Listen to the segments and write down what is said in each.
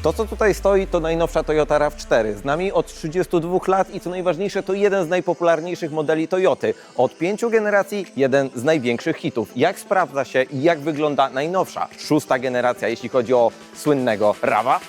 To, co tutaj stoi, to najnowsza Toyota RAV4. Z nami od 32 lat i co najważniejsze, to jeden z najpopularniejszych modeli Toyoty. Od 5 generacji jeden z największych hitów. Jak sprawdza się i jak wygląda najnowsza, 6. generacja, jeśli chodzi o słynnego RAV-a?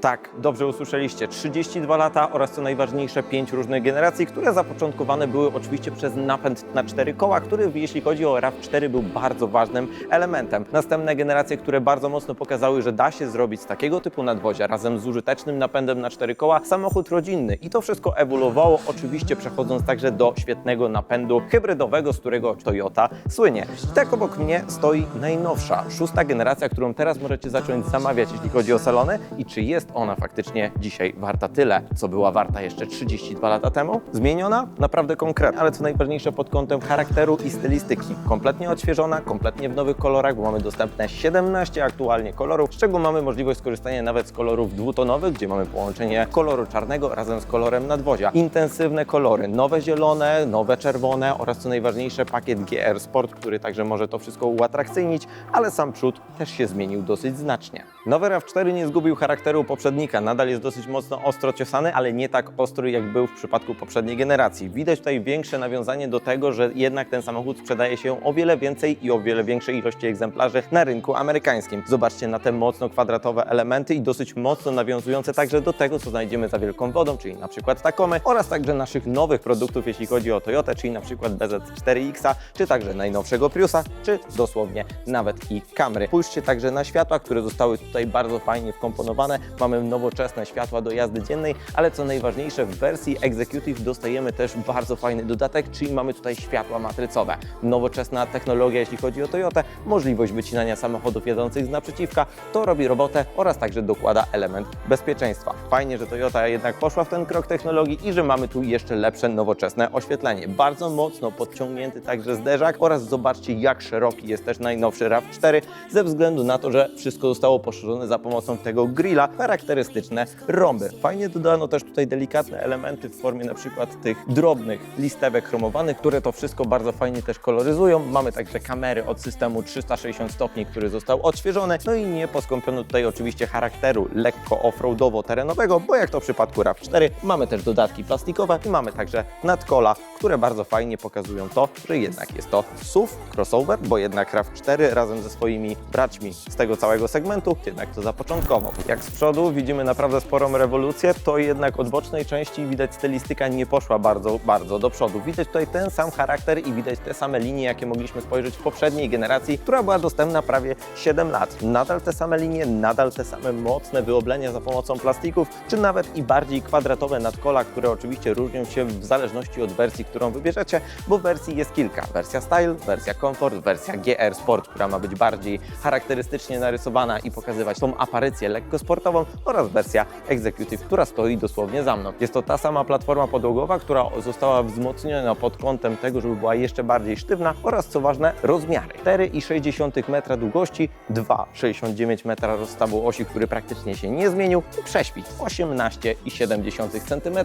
Tak, dobrze usłyszeliście. 32 lata oraz co najważniejsze 5 różnych generacji, które zapoczątkowane były oczywiście przez napęd na 4 koła, który jeśli chodzi o RAV4 był bardzo ważnym elementem. Następne generacje, które bardzo mocno pokazały, że da się zrobić z takiego typu nadwozia razem z użytecznym napędem na 4 koła samochód rodzinny. I to wszystko ewoluowało, oczywiście przechodząc także do świetnego napędu hybrydowego, z którego Toyota słynie. I tak obok mnie stoi najnowsza, 6. generacja, którą teraz możecie zacząć zamawiać, jeśli chodzi o salony. I czy jest ona faktycznie dzisiaj warta tyle, co była warta jeszcze 32 lata temu? Zmieniona? Naprawdę konkretnie, ale co najważniejsze pod kątem charakteru i stylistyki. Kompletnie odświeżona, kompletnie w nowych kolorach, bo mamy dostępne 17 aktualnie kolorów, z czego mamy możliwość skorzystania nawet z kolorów dwutonowych, gdzie mamy połączenie koloru czarnego razem z kolorem nadwozia. Intensywne kolory, nowe zielone, nowe czerwone oraz co najważniejsze pakiet GR Sport, który także może to wszystko uatrakcyjnić, ale sam przód też się zmienił dosyć znacznie. Nowy RAV4 nie zgubił charakteru poprzednika, nadal jest dosyć mocno ostro ciosany, ale nie tak ostry jak był w przypadku poprzedniej generacji. Widać tutaj większe nawiązanie do tego, że jednak ten samochód sprzedaje się o wiele więcej i o wiele większej ilości egzemplarzy na rynku amerykańskim. Zobaczcie na te mocno kwadratowe elementy i dosyć mocno nawiązujące także do tego, co znajdziemy za Wielką Wodą, czyli na przykład Tacomy oraz także naszych nowych produktów, jeśli chodzi o Toyotę, czyli na przykład BZ4X, czy także najnowszego Priusa, czy dosłownie nawet i Camry. Spójrzcie także na światła, które zostały tutaj bardzo fajnie wkomponowane. Mamy nowoczesne światła do jazdy dziennej, ale co najważniejsze, w wersji Executive dostajemy też bardzo fajny dodatek, czyli mamy tutaj światła matrycowe. Nowoczesna technologia, jeśli chodzi o Toyotę, możliwość wycinania samochodów jadących z naprzeciwka, to robi robotę oraz także dokłada element bezpieczeństwa. Fajnie, że Toyota jednak poszła w ten krok technologii i że mamy tu jeszcze lepsze nowoczesne oświetlenie. Bardzo mocno podciągnięty także zderzak oraz zobaczcie, jak szeroki jest też najnowszy RAV4 ze względu na to, że wszystko zostało poszerzone za pomocą tego grilla, charakterystyczne rąby. Fajnie dodano też tutaj delikatne elementy w formie na przykład tych drobnych listewek chromowanych, które to wszystko bardzo fajnie też koloryzują. Mamy także kamery od systemu 360 stopni, który został odświeżony, no i nie poskąpiono tutaj oczywiście charakteru lekko offroadowo-terenowego, bo jak to w przypadku RAV4 mamy też dodatki plastikowe i mamy także nadkola, które bardzo fajnie pokazują to, że jednak jest to SUV, crossover, bo jednak RAV4 razem ze swoimi braćmi z tego całego segmentu jednak to zapoczątkował. Jak z przodu widzimy naprawdę sporą rewolucję, to jednak od bocznej części widać stylistyka nie poszła bardzo do przodu. Widać tutaj ten sam charakter i widać te same linie, jakie mogliśmy spojrzeć w poprzedniej generacji, która była dostępna prawie 7 lat. Nadal te same linie, nadal te same mocne wyoblenia za pomocą plastików, czy nawet i bardziej kwadratowe nadkola, które oczywiście różnią się w zależności od wersji, którą wybierzecie, bo wersji jest kilka. Wersja Style, wersja Comfort, wersja GR Sport, która ma być bardziej charakterystycznie narysowana i pokazywać tą aparycję lekko sportową, oraz wersja Executive, która stoi dosłownie za mną. Jest to ta sama platforma podłogowa, która została wzmocniona pod kątem tego, żeby była jeszcze bardziej sztywna oraz co ważne rozmiary. 4,6 metra długości, 2,69 metra rozstawu osi, który praktycznie się nie zmienił i prześwit 18,7 cm.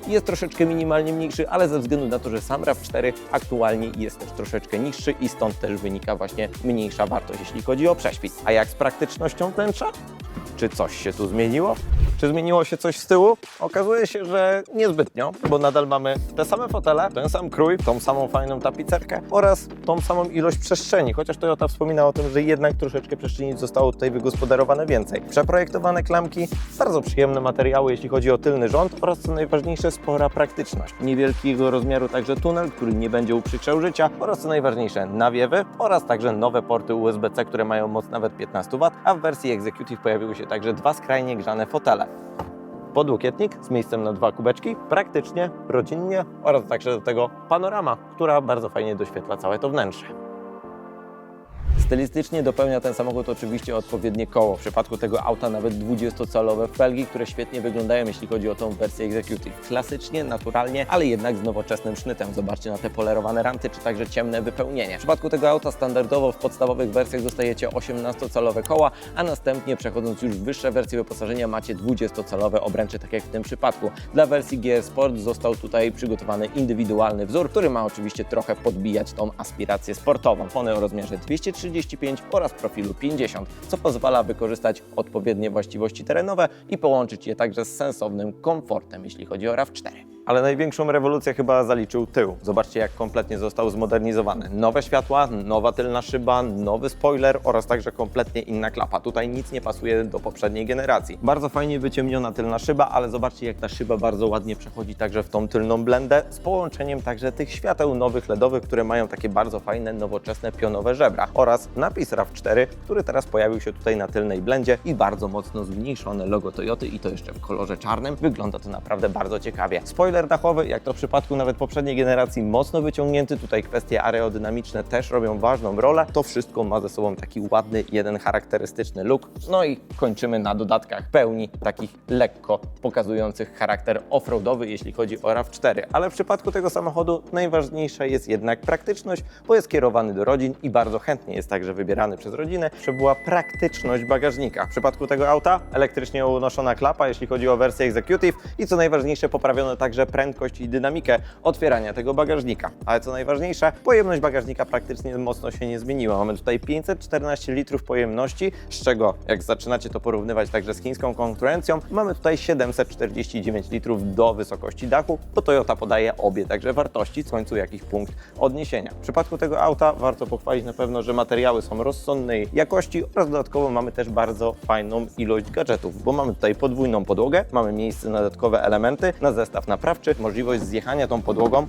Jest troszeczkę minimalnie mniejszy, ale ze względu na to, że sam RAV4 aktualnie jest też troszeczkę niższy i stąd też wynika właśnie mniejsza wartość, jeśli chodzi o prześwit. A jak z praktycznością wnętrza? Czy coś się tu zmieniło? Czy zmieniło się coś z tyłu? Okazuje się, że niezbytnio, bo nadal mamy te same fotele, ten sam krój, tą samą fajną tapicerkę oraz tą samą ilość przestrzeni, chociaż Toyota wspomina o tym, że jednak troszeczkę przestrzeni zostało tutaj wygospodarowane więcej. Przeprojektowane klamki, bardzo przyjemne materiały, jeśli chodzi o tylny rząd oraz co najważniejsze, spora praktyczność. Niewielkiego rozmiaru także tunel, który nie będzie uprzykrzał życia oraz co najważniejsze, nawiewy oraz także nowe porty USB-C, które mają moc nawet 15 W, a w wersji Executive pojawiły się także dwa skrajnie grzane fotele. Podłokietnik z miejscem na 2 kubeczki, praktycznie, rodzinnie oraz także do tego panorama, która bardzo fajnie doświetla całe to wnętrze. Stylistycznie dopełnia ten samochód oczywiście odpowiednie koło. W przypadku tego auta nawet 20-calowe felgi, które świetnie wyglądają, jeśli chodzi o tą wersję Executive. Klasycznie, naturalnie, ale jednak z nowoczesnym sznytem. Zobaczcie na te polerowane ranty, czy także ciemne wypełnienie. W przypadku tego auta standardowo w podstawowych wersjach dostajecie 18-calowe koła, a następnie przechodząc już w wyższe wersje wyposażenia macie 20-calowe obręcze, tak jak w tym przypadku. Dla wersji GR Sport został tutaj przygotowany indywidualny wzór, który ma oczywiście trochę podbijać tą aspirację sportową. One o rozmiarze 235 oraz profilu 50, co pozwala wykorzystać odpowiednie właściwości terenowe i połączyć je także z sensownym komfortem, jeśli chodzi o RAV4. Ale największą rewolucję chyba zaliczył tył. Zobaczcie, jak kompletnie został zmodernizowany. Nowe światła, nowa tylna szyba, nowy spoiler oraz także kompletnie inna klapa. Tutaj nic nie pasuje do poprzedniej generacji. Bardzo fajnie wyciemniona tylna szyba, ale zobaczcie, jak ta szyba bardzo ładnie przechodzi także w tą tylną blendę z połączeniem także tych świateł nowych LEDowych, które mają takie bardzo fajne, nowoczesne, pionowe żebra oraz napis RAV4, który teraz pojawił się tutaj na tylnej blendzie i bardzo mocno zmniejszone logo Toyoty i to jeszcze w kolorze czarnym. Wygląda to naprawdę bardzo ciekawie. Spoiler dachowy, jak to w przypadku nawet poprzedniej generacji, mocno wyciągnięty. Tutaj kwestie aerodynamiczne też robią ważną rolę. To wszystko ma ze sobą taki ładny, jeden charakterystyczny look. No i kończymy na dodatkach pełni takich lekko pokazujących charakter offroadowy, jeśli chodzi o RAV4. Ale w przypadku tego samochodu najważniejsza jest jednak praktyczność, bo jest kierowany do rodzin i bardzo chętnie jest także wybierany przez rodzinę. Była praktyczność bagażnika. W przypadku tego auta elektrycznie unoszona klapa, jeśli chodzi o wersję Executive i co najważniejsze poprawiono także prędkość i dynamikę otwierania tego bagażnika. Ale co najważniejsze, pojemność bagażnika praktycznie mocno się nie zmieniła. Mamy tutaj 514 litrów pojemności, z czego jak zaczynacie to porównywać także z chińską konkurencją, mamy tutaj 749 litrów do wysokości dachu, bo Toyota podaje obie także wartości, w końcu jakiś punkt odniesienia. W przypadku tego auta warto pochwalić na pewno, że materiały są rozsądnej jakości oraz dodatkowo mamy też bardzo fajną ilość gadżetów, bo mamy tutaj podwójną podłogę, mamy miejsce na dodatkowe elementy, na zestaw naprawczy, możliwość zjechania tą podłogą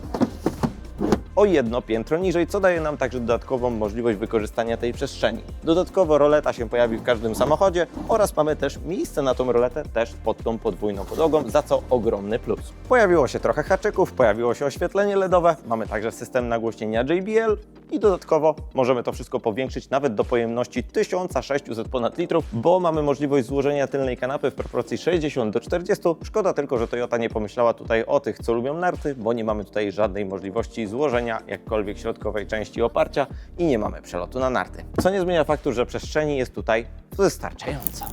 o jedno piętro niżej, co daje nam także dodatkową możliwość wykorzystania tej przestrzeni. Dodatkowo roleta się pojawi w każdym samochodzie oraz mamy też miejsce na tą roletę też pod tą podwójną podłogą, za co ogromny plus. Pojawiło się trochę haczyków, pojawiło się oświetlenie LEDowe, mamy także system nagłośnienia JBL i dodatkowo możemy to wszystko powiększyć nawet do pojemności 1600 ponad litrów, bo mamy możliwość złożenia tylnej kanapy w proporcji 60:40. Szkoda tylko, że Toyota nie pomyślała tutaj o tych, co lubią narty, bo nie mamy tutaj żadnej możliwości złożenia jakkolwiek środkowej części oparcia i nie mamy przelotu na narty. Co nie zmienia faktu, że przestrzeni jest tutaj wystarczająco.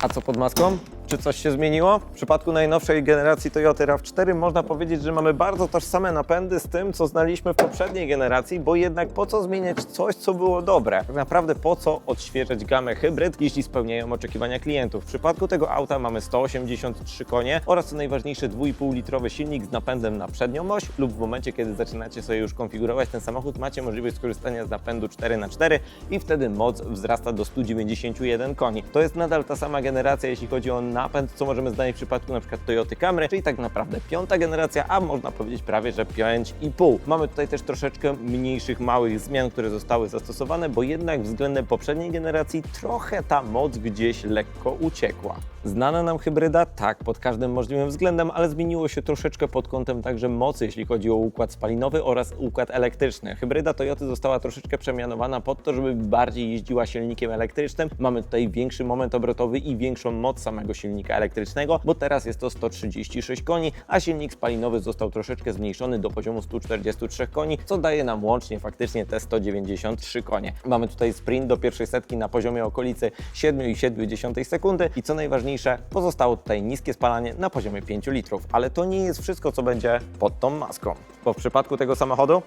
A co pod maską? Czy coś się zmieniło? W przypadku najnowszej generacji Toyoty RAV4 można powiedzieć, że mamy bardzo tożsame napędy z tym, co znaliśmy w poprzedniej generacji, bo jednak po co zmieniać coś, co było dobre? Tak naprawdę po co odświeżać gamę hybryd, jeśli spełniają oczekiwania klientów? W przypadku tego auta mamy 183 konie oraz co najważniejsze 2,5-litrowy silnik z napędem na przednią oś lub w momencie, kiedy zaczynacie sobie już konfigurować ten samochód, macie możliwość skorzystania z napędu 4x4 i wtedy moc wzrasta do 191 koni. To jest nadal ta sama generacja, jeśli chodzi o napęd, co możemy znaleźć w przypadku np. Toyoty Camry, czyli tak naprawdę piąta generacja, a można powiedzieć prawie, że 5,5. Mamy tutaj też troszeczkę mniejszych, małych zmian, które zostały zastosowane, bo jednak względem poprzedniej generacji trochę ta moc gdzieś lekko uciekła. Znana nam hybryda? Tak, pod każdym możliwym względem, ale zmieniło się troszeczkę pod kątem także mocy, jeśli chodzi o układ spalinowy oraz układ elektryczny. Hybryda Toyoty została troszeczkę przemianowana pod to, żeby bardziej jeździła silnikiem elektrycznym. Mamy tutaj większy moment obrotowy i większą moc samego silnika elektrycznego, bo teraz jest to 136 koni, a silnik spalinowy został troszeczkę zmniejszony do poziomu 143 koni, co daje nam łącznie faktycznie te 193 konie. Mamy tutaj sprint do pierwszej setki na poziomie okolicy 7,7 sekundy i co najważniejsze, pozostało tutaj niskie spalanie na poziomie 5 litrów, ale to nie jest wszystko, co będzie pod tą maską. Bo w przypadku tego samochodu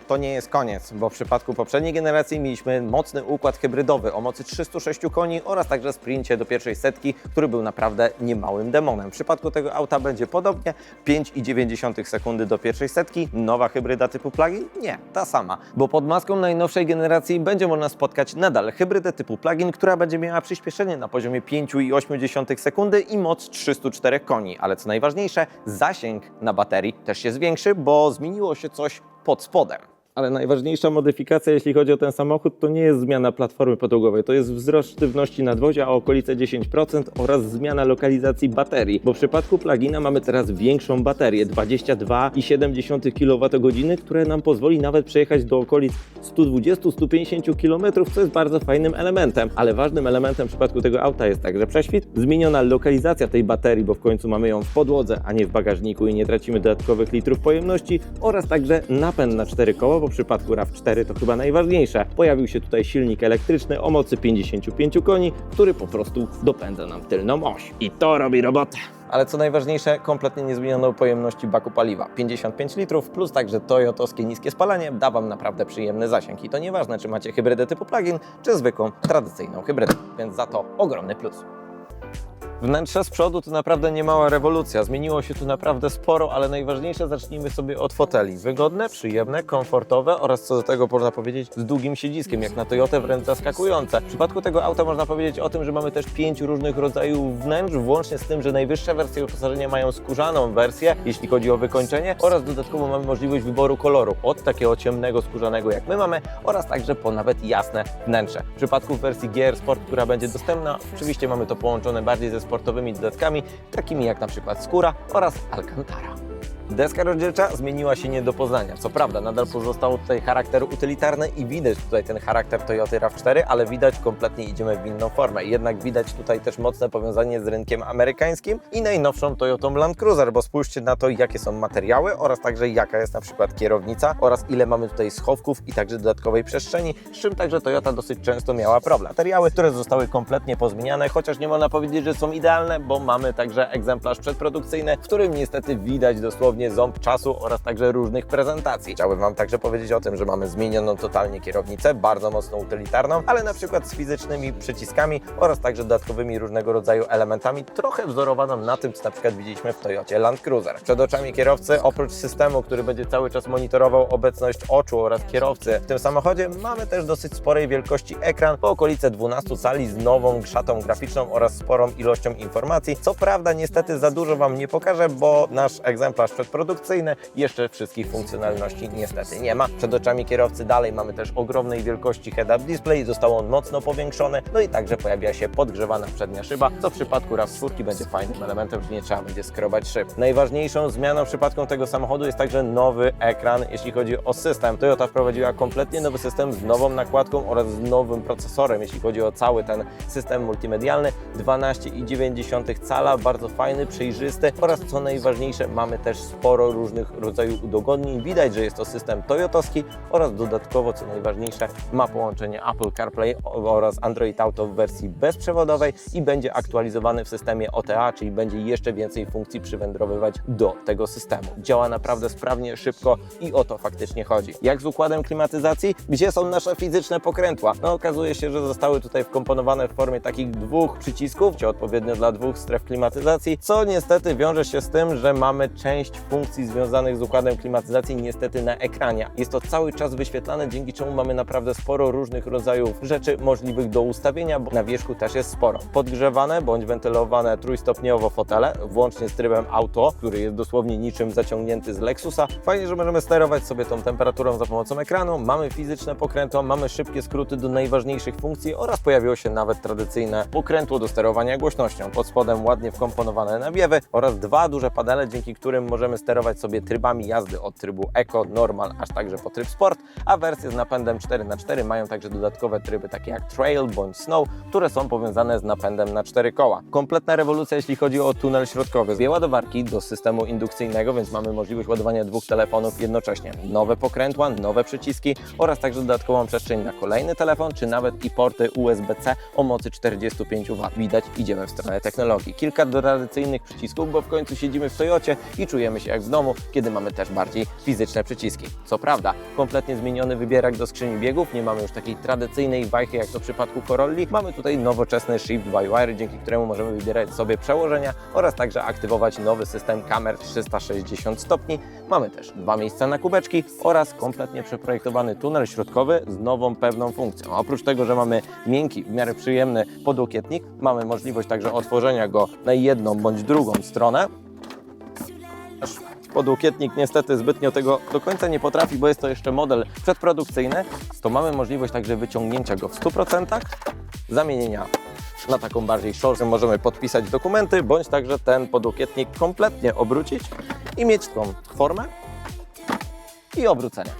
to nie jest koniec, bo w przypadku poprzedniej generacji mieliśmy mocny układ hybrydowy o mocy 306 koni oraz także sprincie do pierwszej setki, który był naprawdę niemałym demonem. W przypadku tego auta będzie podobnie, 5,9 sekundy do pierwszej setki. Nowa hybryda typu plug-in? Nie, ta sama, bo pod maską najnowszej generacji będzie można spotkać nadal hybrydę typu plug-in, która będzie miała przyspieszenie na poziomie 5,8 sekundy i moc 304 koni, ale co najważniejsze, zasięg na baterii też się zwiększy, bo zmieniło się coś pod spodem. Ale najważniejsza modyfikacja, jeśli chodzi o ten samochód, to nie jest zmiana platformy podłogowej, to jest wzrost sztywności nadwozia o okolice 10% oraz zmiana lokalizacji baterii, bo w przypadku plugina mamy teraz większą baterię, 22,7 kWh, które nam pozwoli nawet przejechać do okolic 120-150 km, co jest bardzo fajnym elementem. Ale ważnym elementem w przypadku tego auta jest także prześwit, zmieniona lokalizacja tej baterii, bo w końcu mamy ją w podłodze, a nie w bagażniku i nie tracimy dodatkowych litrów pojemności, oraz także napęd na 4 koła, bo w przypadku RAV4 to chyba najważniejsze. Pojawił się tutaj silnik elektryczny o mocy 55 koni, który po prostu dopędza nam tylną oś. I to robi robotę. Ale co najważniejsze, kompletnie nie zmieniono pojemności baku paliwa. 55 litrów plus także toyotowskie niskie spalanie da Wam naprawdę przyjemny zasięg. I to nieważne, czy macie hybrydę typu plug-in, czy zwykłą, tradycyjną hybrydę. Więc za to ogromny plus. Wnętrze z przodu to naprawdę niemała rewolucja. Zmieniło się tu naprawdę sporo, ale najważniejsze zacznijmy sobie od foteli. Wygodne, przyjemne, komfortowe oraz co do tego można powiedzieć z długim siedziskiem, jak na Toyotę wręcz zaskakujące. W przypadku tego auta można powiedzieć o tym, że mamy też 5 różnych rodzajów wnętrz, włącznie z tym, że najwyższe wersje wyposażenia mają skórzaną wersję, jeśli chodzi o wykończenie, oraz dodatkowo mamy możliwość wyboru koloru od takiego ciemnego skórzanego jak my mamy, oraz także po nawet jasne wnętrze. W przypadku wersji GR Sport, która będzie dostępna, oczywiście mamy to połączone bardziej ze sportowymi dodatkami, takimi jak na przykład skóra oraz Alcantara. Deska rozdzielcza zmieniła się nie do poznania. Co prawda, nadal pozostał tutaj charakter utylitarny i widać tutaj ten charakter Toyoty RAV4, ale widać kompletnie idziemy w inną formę. Jednak widać tutaj też mocne powiązanie z rynkiem amerykańskim i najnowszą Toyotą Land Cruiser, bo spójrzcie na to, jakie są materiały oraz także jaka jest na przykład kierownica oraz ile mamy tutaj schowków i także dodatkowej przestrzeni, z czym także Toyota dosyć często miała problem. Materiały, które zostały kompletnie pozmieniane, chociaż nie można powiedzieć, że są idealne, bo mamy także egzemplarz przedprodukcyjny, w którym niestety widać dosłownie ząb czasu oraz także różnych prezentacji. Chciałbym Wam także powiedzieć o tym, że mamy zmienioną totalnie kierownicę, bardzo mocno utylitarną, ale na przykład z fizycznymi przyciskami oraz także dodatkowymi różnego rodzaju elementami, trochę wzorowaną na tym, co na przykład widzieliśmy w Toyocie Land Cruiser. Przed oczami kierowcy, oprócz systemu, który będzie cały czas monitorował obecność oczu oraz kierowcy w tym samochodzie, mamy też dosyć sporej wielkości ekran, po okolice 12 cali z nową szatą graficzną oraz sporą ilością informacji. Co prawda niestety za dużo Wam nie pokażę, bo nasz egzemplarz przedprodukcyjny jeszcze wszystkich funkcjonalności niestety nie ma. Przed oczami kierowcy dalej mamy też ogromnej wielkości head-up display, został on mocno powiększony, no i także pojawia się podgrzewana przednia szyba, co w przypadku RAV4 będzie fajnym elementem, że nie trzeba będzie skrobać szyb. Najważniejszą zmianą w przypadku tego samochodu jest także nowy ekran, jeśli chodzi o system. Toyota wprowadziła kompletnie nowy system z nową nakładką oraz z nowym procesorem, jeśli chodzi o cały ten system multimedialny. 12,9 cala, bardzo fajny, przejrzysty oraz co najważniejsze, mamy też sporo różnych rodzajów udogodnień. Widać, że jest to system toyotowski oraz dodatkowo, co najważniejsze, ma połączenie Apple CarPlay oraz Android Auto w wersji bezprzewodowej i będzie aktualizowany w systemie OTA, czyli będzie jeszcze więcej funkcji przywędrowywać do tego systemu. Działa naprawdę sprawnie, szybko i o to faktycznie chodzi. Jak z układem klimatyzacji? Gdzie są nasze fizyczne pokrętła? No okazuje się, że zostały tutaj wkomponowane w formie takich dwóch przycisków, czy odpowiednio dla dwóch stref klimatyzacji, co niestety wiąże się z tym, że mamy część funkcji związanych z układem klimatyzacji niestety na ekranie. Jest to cały czas wyświetlane, dzięki czemu mamy naprawdę sporo różnych rodzajów rzeczy możliwych do ustawienia, bo na wierzchu też jest sporo. Podgrzewane bądź wentylowane trójstopniowo fotele, włącznie z trybem auto, który jest dosłownie niczym zaciągnięty z Lexusa. Fajnie, że możemy sterować sobie tą temperaturą za pomocą ekranu. Mamy fizyczne pokrętło, mamy szybkie skróty do najważniejszych funkcji oraz pojawiło się nawet tradycyjne pokrętło do sterowania głośnością. Pod spodem ładnie wkomponowane nawiewy oraz dwa duże panele, dzięki którym możemy sterować sobie trybami jazdy od trybu Eco, Normal, aż także po tryb Sport, a wersje z napędem 4x4 mają także dodatkowe tryby takie jak Trail bądź Snow, które są powiązane z napędem na 4 koła. Kompletna rewolucja, jeśli chodzi o tunel środkowy. Dwie ładowarki do systemu indukcyjnego, więc mamy możliwość ładowania dwóch telefonów jednocześnie. Nowe pokrętła, nowe przyciski oraz także dodatkową przestrzeń na kolejny telefon, czy nawet i porty USB-C o mocy 45 W. Widać, idziemy w stronę technologii. Kilka tradycyjnych przycisków, bo w końcu siedzimy w Toyocie i czujemy się jak w domu, kiedy mamy też bardziej fizyczne przyciski. Co prawda, kompletnie zmieniony wybierak do skrzyni biegów, nie mamy już takiej tradycyjnej wajchy jak to w przypadku Corolli. Mamy tutaj nowoczesny Shift by Wire, dzięki któremu możemy wybierać sobie przełożenia oraz także aktywować nowy system kamer 360 stopni. Mamy też dwa miejsca na kubeczki oraz kompletnie przeprojektowany tunel środkowy z nową pewną funkcją. Oprócz tego, że mamy miękki, w miarę przyjemny podłokietnik, mamy możliwość także otworzenia go na jedną bądź drugą stronę. podłokietnik niestety zbytnio tego do końca nie potrafi, bo jest to jeszcze model przedprodukcyjny, to mamy możliwość także wyciągnięcia go w 100%, zamienienia na taką bardziej szorstkę. Możemy podpisać dokumenty, bądź także ten podłokietnik kompletnie obrócić i mieć tą formę i obrócenie.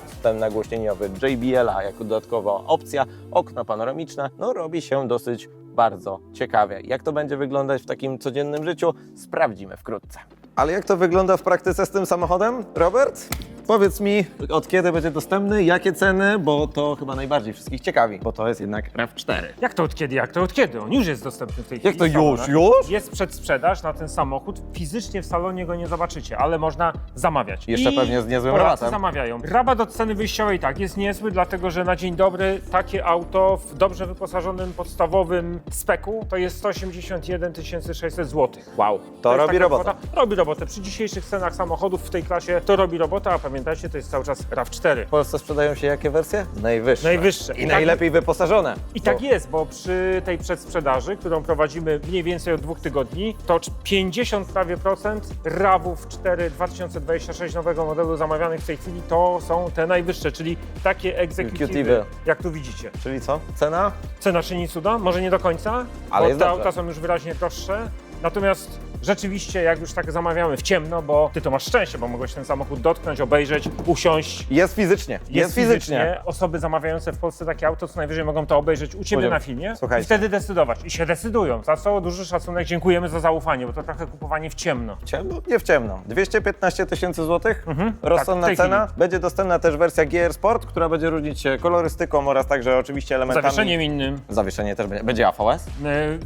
System nagłośnieniowy JBL-a jako dodatkowa opcja, okna panoramiczne, no robi się dosyć bardzo ciekawie. Jak to będzie wyglądać w takim codziennym życiu, sprawdzimy wkrótce. Ale jak to wygląda w praktyce z tym samochodem, Robert? Powiedz mi, od kiedy będzie dostępny, jakie ceny, bo to chyba najbardziej wszystkich ciekawi, bo to jest jednak RAV4. Jak to od kiedy? Jak to od kiedy? On już jest dostępny w tej chwili. Jak to w już? salonach. Już? Jest przedsprzedaż na ten samochód. Fizycznie w salonie go nie zobaczycie, ale można zamawiać. Jeszcze I pewnie z niezłym Polacy rabatem. zamawiają. Rabat od ceny wyjściowej tak jest niezły, dlatego że na dzień dobry takie auto w dobrze wyposażonym podstawowym speku to jest 181 600 zł. Wow, to jest robi taka robotę. kwota. Robi robotę. Przy dzisiejszych cenach samochodów w tej klasie to robi robotę, a pamiętajcie, to jest cały czas RAV4. W Polsce sprzedają się jakie wersje? Najwyższe. Najwyższe. I najlepiej wyposażone. I tak jest, bo przy tej przedsprzedaży, którą prowadzimy mniej więcej od 2 tygodni, to 50 prawie procent RAV-ów 4 2026 nowego modelu zamawianych w tej chwili to są te najwyższe, czyli takie egzekutywy, Executive. jak tu widzicie. Czyli co? Cena? Cena czyni cuda? Może nie do końca, Ale bo jest te dobrze. auta są już wyraźnie droższe. Natomiast rzeczywiście, jak już tak zamawiamy w ciemno, bo ty to masz szczęście, bo mogłeś ten samochód dotknąć, obejrzeć, usiąść. Jest fizycznie. Jest fizycznie. Osoby zamawiające w Polsce takie auto co najwyżej mogą to obejrzeć u Ciebie Powiedział, na filmie słuchajcie. i wtedy decydować. I się decydują. Za co duży szacunek, dziękujemy za zaufanie, bo to trochę kupowanie w ciemno. Ciemno? Nie w ciemno. 215 tysięcy złotych. Rozsądna tak, w tej cena. chwili. Będzie dostępna też wersja GR Sport, która będzie różnić się kolorystyką oraz także oczywiście elementami. Zawieszeniem innym. Zawieszenie też będzie. Będzie AVS?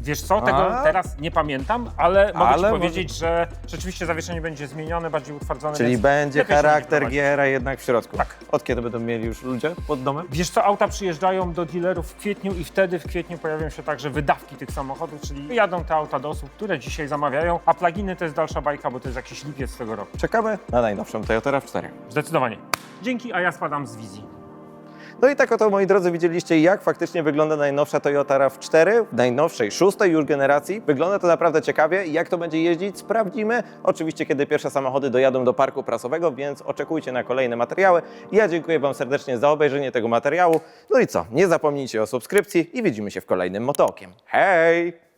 Wiesz co, tego A? teraz nie pamiętam, ale mogę Ci Ale powiedzieć, że rzeczywiście zawieszenie będzie zmienione, bardziej utwardzone. Czyli więc będzie lepiej się nie charakter prowadzi. GR jednak w środku. Tak. Od kiedy będą mieli już ludzie pod domem? Wiesz co, auta przyjeżdżają do dealerów w kwietniu i wtedy w kwietniu pojawią się także wydawki tych samochodów, czyli jadą te auta do osób, które dzisiaj zamawiają, a pluginy to jest dalsza bajka, bo to jest jakiś lipiec tego roku. Czekamy na najnowszą Toyota RAV4. Zdecydowanie. Dzięki, a ja spadam z wizji. No i tak oto, moi drodzy, widzieliście, jak faktycznie wygląda najnowsza Toyota RAV4 w najnowszej, 6. już generacji. Wygląda to naprawdę ciekawie. Jak to będzie jeździć, sprawdzimy. Oczywiście, kiedy pierwsze samochody dojadą do parku prasowego, więc oczekujcie na kolejne materiały. Ja dziękuję Wam serdecznie za obejrzenie tego materiału. No i co, nie zapomnijcie o subskrypcji i widzimy się w kolejnym Motookiem. Hej!